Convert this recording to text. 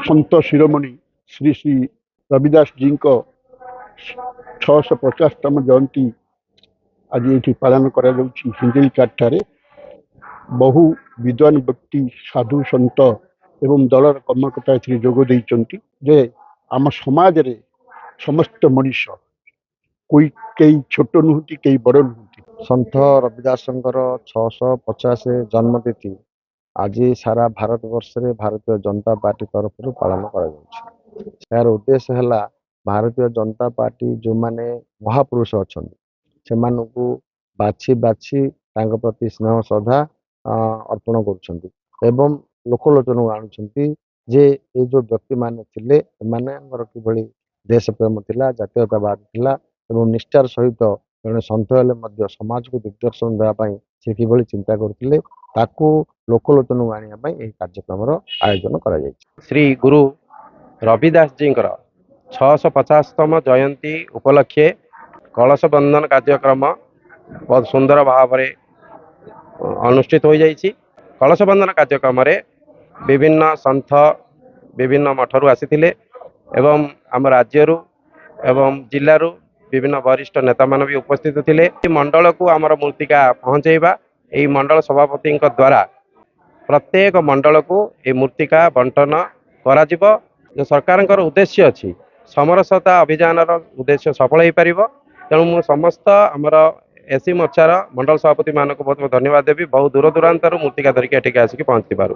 सन्त शिरोमणि श्री श्री रविदास जी को 650तम जयंती आज ये पालन कर हिंजिल काठारे बहु विद्वान व्यक्ति साधु सन्त एवं दलर कर्मकर्ता जोग देइचंती जे आम समाज रे समस्त मनुष्य कोई कई छोट नुहति कई बड़ नुहति। सन्थ रविदास 650 जन्मतिथि आज सारा भारत वर्ष रे भारतीय जनता पार्टी तरफ पालन कर उद्देश्य है भारतीय जनता पार्टी जो माने महापुरुष अच्छा से बाछी बाछी प्रति स्नेह श्रद्धा अर्पण कर लोकलोचन आणुंट जे ये जो व्यक्ति माने थिले कि देश प्रेम थिला जातीयतावाद थिला एवं निष्ठार सहित जड़े सन्थ हेले समाज को दिग्दर्शन देवाई से कि चिंता करते लोकलोचन आने कार्यक्रम आयोजन कर श्री गुरु रविदास जी 650तम जयंती उपलक्षे कलश बंधन कार्यक्रम बहुत सुंदर भाव में अनुष्ठित हो जाइए। कलश बंधन कार्यक्रम विभिन्न सन्थ विभिन्न मठरू आसी एवं आम राज्यरू एवं जिल्लारू विभिन्न वरिष्ठ नेता मान भी उपस्थित थे। मंडल को आमर मूर्तिका पहुँचेबा यही मंडल सभापति द्वारा प्रत्येक मंडल को ये मूर्तिका बंटन करा जो सरकार उद्देश्य अच्छी समरसता अभियान उद्देश्य सफल हो पार। तेणु मु समस्त आमर एससी मोर्चार मंडल सभापति मानक बहुत बहुत धन्यवाद देवी। बहुत दूर दूरांतर मूर्तिका धरिक आसिक पहुँची पारू।